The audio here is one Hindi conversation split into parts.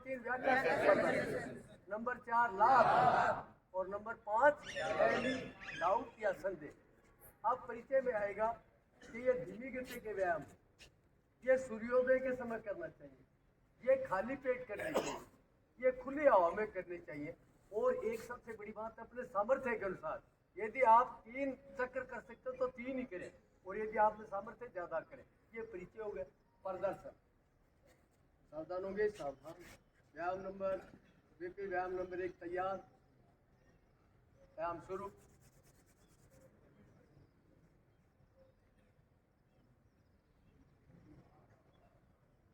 3 व्याख्या, नंबर 4 लाभ और नंबर 5 डाउट या संदेह। अब परिचय में आएगा कि ये धीमी गति के व्यायाम, ये सूर्योदय के समय करना चाहिए, ये खाली पेट करनी चाहिए, ये खुली हवा में करनी चाहिए। और एक सबसे बड़ी बात, अपने सामर्थ्य के अनुसार, यदि आप 3 चक्र कर सकते हो तो 3 ही करें, और यदि आपने सामर्थ्य ज्यादा करें। ये परिचय हो गया। प्रदर्शन, सावधान होंगे, सावधान। व्यायाम नंबर 1 तैयार, व्यायाम शुरू।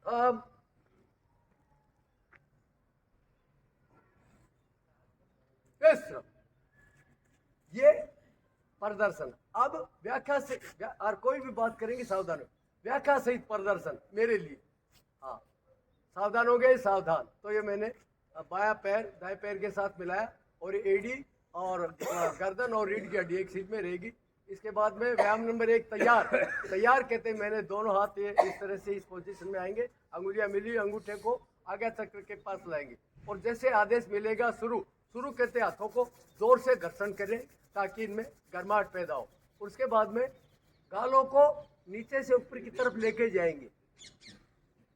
अब ये प्रदर्शन। अब व्याख्या से, और कोई भी बात करेंगे सावधान हो, व्याख्या सहित प्रदर्शन मेरे लिए। हाँ, सावधान हो गए, सावधान। तो ये मैंने बाया पैर दाएं पैर के साथ मिलाया, और एडी और गर्दन और रीढ़ की हड्डी एक सीट में रहेगी। इसके बाद में व्यायाम नंबर 1 तैयार। तैयार कहते हैं मैंने दोनों हाथ ये इस तरह से इस पोजीशन में आएंगे, अंगुलियां मिली, अंगूठे को आगे चक्र के पास लाएंगे, और जैसे आदेश मिलेगा शुरू, शुरू कहते हाथों को जोर से घर्षण करें ताकि इनमें गर्माहट पैदा हो। उसके बाद में गालों को नीचे से ऊपर की तरफ लेके जाएंगे,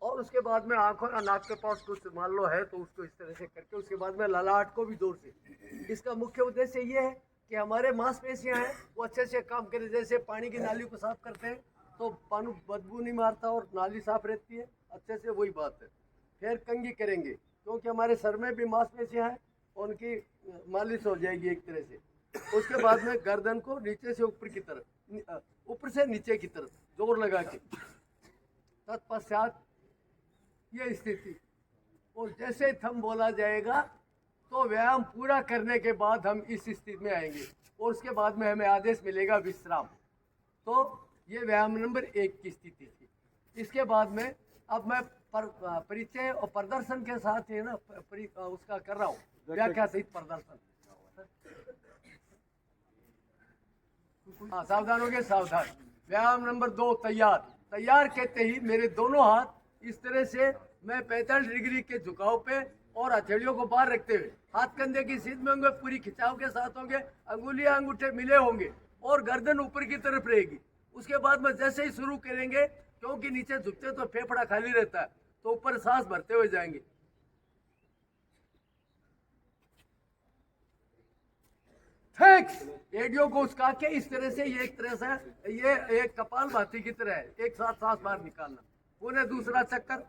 और उसके बाद में आंखों और नाक के पास कुछ मान लो है तो उसको इस तरह से करके, उसके बाद में ललाट को भी जोर से। इसका मुख्य उद्देश्य ये है कि हमारे मांसपेशियां हैं वो अच्छे से काम करें। जैसे पानी की नाली को साफ करते हैं तो पानी बदबू नहीं मारता और नाली साफ रहती है अच्छे से, वही बात है। फिर कंघी करेंगे क्योंकि हमारे सर में भी मांसपेशियां हैं, उनकी मालिश हो जाएगी एक तरह से। उसके बाद में गर्दन को नीचे से ऊपर की तरफ, ऊपर से नीचे की तरफ जोर लगा के, तत्पश्चात ये स्थिति, और जैसे थंब बोला जाएगा तो व्यायाम पूरा करने के बाद हम इस स्थिति में आएंगे, और उसके बाद में हमें आदेश मिलेगा विश्राम। तो ये व्यायाम नंबर 1 की स्थिति थी। इसके बाद में अब मैं परिचय और प्रदर्शन के साथ ही ना उसका कर रहा हूँ, व्याख्या सहित प्रदर्शन। हाँ, सावधान हो गए, सावधान। व्यायाम नंबर 2 तैयार। तैयार कहते ही मेरे दोनों हाथ इस तरह से, मैं 45 डिग्री के झुकाव पे और हथेलियों को बाहर रखते हुए, हाथ कंधे की सीध में होंगे, पूरी खिंचाव के साथ होंगे, अंगुलियां अंगूठे मिले होंगे, और गर्दन ऊपर की तरफ रहेगी। उसके बाद में जैसे ही शुरू करेंगे, क्योंकि नीचे झुकते तो फेफड़ा खाली रहता है, तो ऊपर सांस भरते हुए जाएंगे। थैंक्स। एडियो को उसका के इस तरह से, ये एक तरह से, ये एक कपाल भाती की तरह है, एक साथ सांस बाहर निकालना। पुनः दूसरा चक्कर।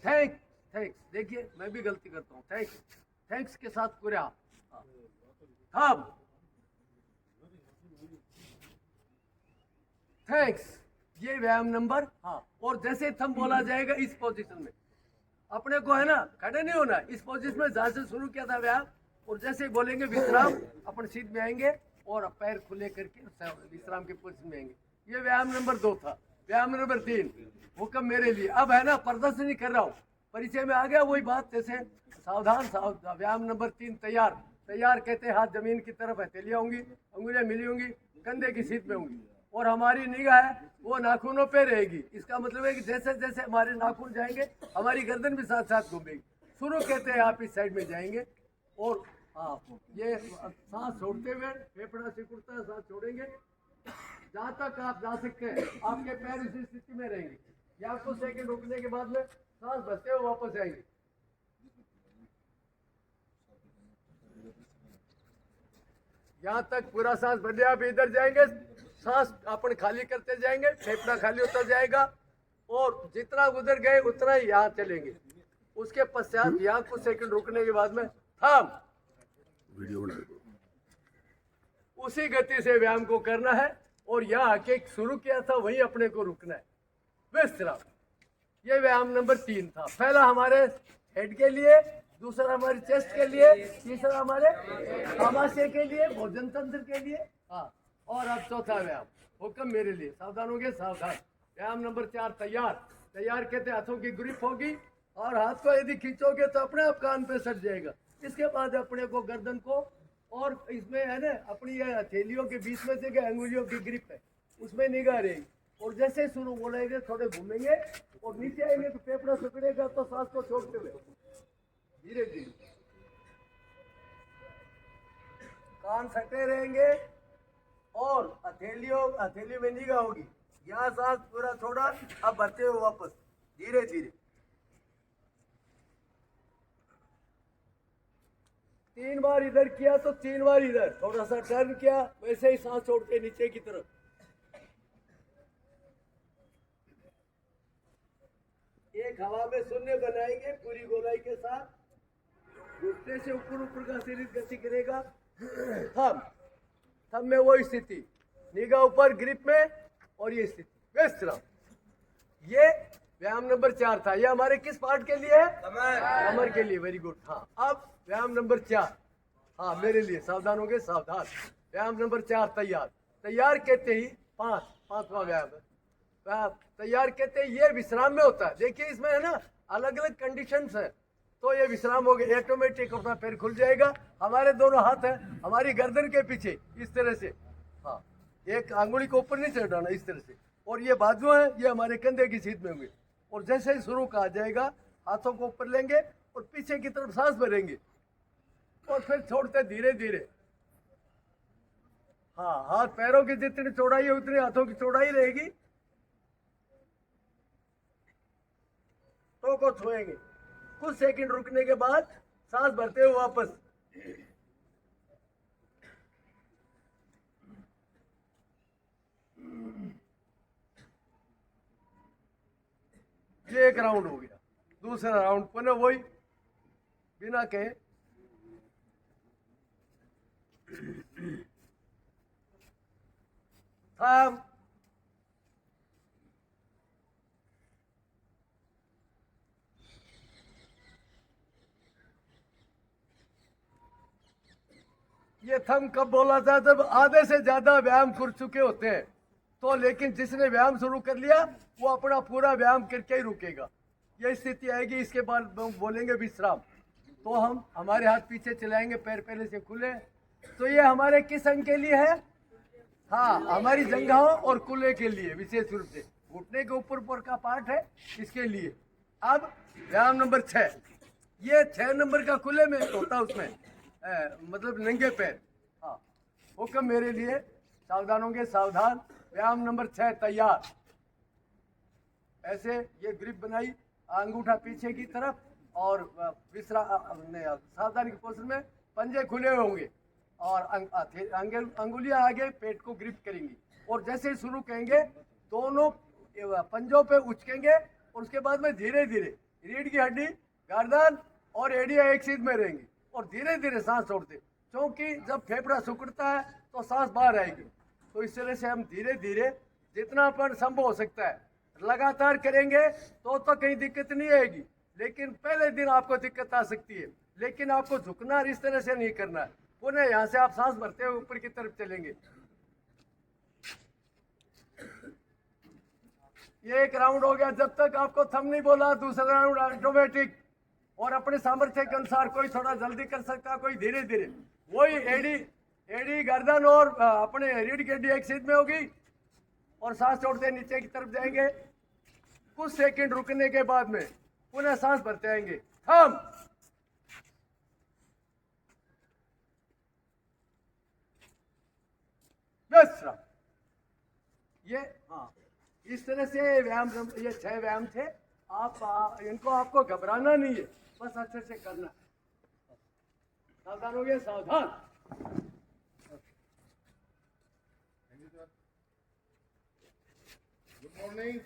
थैंक्स। देखिए मैं भी गलती करता हूँ। थैंक्स के साथ पूरा थंब। थैंक्स, ये व्यायाम नंबर। हाँ, और जैसे थंब बोला जाएगा इस पोजीशन में अपने को है ना खड़े नहीं होना, इस पोजीशन में जहां से शुरू किया था व्यायाम, और जैसे ही बोलेंगे विश्राम, अपन सीट में आएंगे और पैर खुले करके विश्राम के पोजीशन में आएंगे। ये व्यायाम नंबर 2 था। व्यायाम नंबर 3 हुक्म मेरे लिए। अब है ना प्रदर्शन ही कर रहा हूँ, परिचय में आ गया वही बात। जैसे सावधान, व्यायाम नंबर 3 तैयार। तैयार कहते हाथ जमीन की तरफ हथेलियां होंगी, अंगुलियां मिली होंगी, कंधे की सीध में होंगी, और हमारी निगाह वो नाखूनों पे रहेगी। इसका मतलब है कि जैसे जैसे हमारे नाखून जाएंगे हमारी गर्दन भी साथ साथ घूमेगी। शुरू कहते हैं आप इस साइड में जाएंगे, और आप ये सांस छोड़ते हुए फेफड़ा सिकुड़ता है, सांस छोड़ेंगे जहां तक आप जा सकते हैं, आपके पैर उसी स्थिति में रहेंगे। या कुछ सेकंड रुकने के बाद में सांस भरते हुए वापस आएंगे। यहाँ तक पूरा सांस भर लिया, आप इधर जाएंगे, सांस अपन खाली करते जाएंगे, फेफड़ा खाली होता जाएगा, और जितना उधर गए उतना ही यहाँ चलेंगे। उसके पश्चात यहाँ कुछ सेकंड रुकने के बाद में थम, वीडियो उसी गति से व्यायाम को करना है, और यहाँ आके शुरू किया था वहीं अपने को रुकना है। विश्राम। ये व्यायाम नंबर 3 था। पहला हमारे हेड के लिए, दूसरा हमारे चेस्ट के लिए, तीसरा हमारे आमाशय के लिए, भोजन तंत्र के लिए। हाँ, और अब चौथा व्यायाम हुक्म मेरे लिए। सावधान हो गए, सावधान। व्यायाम नंबर 4 तैयार। तैयार कहते हाथों की ग्रिप होगी, और हाथ को यदि खींचोगे तो अपने आप कान पे सट जाएगा। इसके बाद अपने को गर्दन को, और इसमें है ना अपनी ये हथेलियों के बीच में से अंगुलियों की ग्रिप है, उसमें निगाह रहेगी। और जैसे शुरू बोलेंगे थोड़े घूमेंगे और नीचे आएंगे तो फेफड़ा सिकुड़ेगा, तो सांस को छोड़ते हुए धीरे धीरे कान सटे रहेंगे और हथेली में निगाह होगी। यहाँ सांस पूरा छोड़ा, अब भरते हुए वापस धीरे धीरे 3 बार इधर किया तो 3 बार इधर, थोड़ा सा टर्न किया, वैसे ही सांस छोड़ के नीचे की तरफ। एक हवा में शून्य बनाएंगे पूरी गोलाई के साथ, घुटने से ऊपर ऊपर का शरीर गति करेगा। थम में वो स्थिति, निगाह ऊपर ग्रिप में, और ये स्थिति विश्राम। ये व्यायाम नंबर 4 था। ये हमारे किस पार्ट के लिए है? कमर के लिए। Very good. हाँ, अब व्यायाम नंबर 4। हाँ, मेरे लिए सावधान हो गए, सावधान। व्यायाम नंबर 4 तैयार। तैयार कहते ही पांचवा व्यायाम है। तैयार कहते हैं ये विश्राम में होता है। देखिए इसमें है ना अलग अलग कंडीशंस है, तो ये विश्राम हो गया, ऑटोमेटिक अपना पैर खुल जाएगा। हमारे दोनों हाथ है हमारी गर्दन के पीछे इस तरह से। हाँ, एक अंगुली को ऊपर नहीं चढ़ाना, इस तरह से। और ये बाजू है, ये हमारे कंधे की सीध में होंगे। और जैसे ही शुरू कहा जाएगा हाथों को ऊपर लेंगे और पीछे की तरफ सांस भरेंगे और फिर छोड़ते धीरे धीरे। हाँ, हाथ पैरों की जितनी चौड़ाई है उतनी हाथों की चौड़ाई रहेगी। तो को छुएंगे, कुछ सेकंड रुकने के बाद सांस भरते हुए वापस। ये एक राउंड हो गया। दूसरा राउंड पुनः वही, बिना कहे थम। ये थम कब बोला था? जब आधे से ज्यादा व्यायाम कर चुके होते हैं तो। लेकिन जिसने व्यायाम शुरू कर लिया वो अपना पूरा व्यायाम करके ही रुकेगा। ये स्थिति आएगी, इसके बाद बोलेंगे विश्राम। तो हम हमारे हाथ पीछे चलाएंगे, पैर पहले से खुले। तो ये हमारे किस अंग के लिए है? हाँ, हमारी जंघाओं और कूल्हे के लिए विशेष रूप से। घुटने के ऊपर का पार्ट है इसके लिए। अब व्यायाम नंबर 6। ये 6 नंबर का कूल्हे में होता है, उसमें मतलब नंगे पैर। हाँ, हुक्म मेरे लिए, सावधान होंगे, सावधान। व्यायाम नंबर 6 तैयार। ऐसे ये ग्रिप बनाई, अंगूठा पीछे की तरफ और सावधानी की पोजीशन में पंजे खुले हुए होंगे और अंगुलियां आगे पेट को ग्रिप करेंगी। और जैसे शुरू कहेंगे दोनों पंजों पे उचकेंगे और उसके बाद में धीरे धीरे रीढ़ की हड्डी, गर्दन और एड़ियां एक सीध में रहेंगी और धीरे धीरे सांस छोड़ते। क्योंकि जब फेफड़ा सिकुड़ता है तो सांस बाहर आएगी। तो इस तरह से हम धीरे धीरे जितना अपन संभव हो सकता है लगातार करेंगे तो कहीं दिक्कत नहीं आएगी। लेकिन पहले दिन आपको दिक्कत आ सकती है, लेकिन आपको झुकना इस तरह से नहीं करना है। पुनः यहाँ से आप सांस भरते हुए ऊपर की तरफ चलेंगे। ये एक राउंड हो गया। जब तक आपको थम नहीं बोला दूसरा राउंड ऑटोमेटिक। और अपने सामर्थ्य के अनुसार कोई थोड़ा जल्दी कर सकता, कोई धीरे धीरे। वही एड़ी गर्दन और अपने रीढ़ की हड्डी एक सीध में होगी और सांस छोड़ते नीचे की तरफ जाएंगे। कुछ सेकंड रुकने के बाद में पुनः सांस भरते आएंगे। थम। विश्राम। ये हाँ, इस तरह से व्यायाम, ये 6 व्यायाम थे। आप इनको आपको घबराना नहीं है, बस अच्छे से करना। सावधान हो गए, सावधान। Good morning.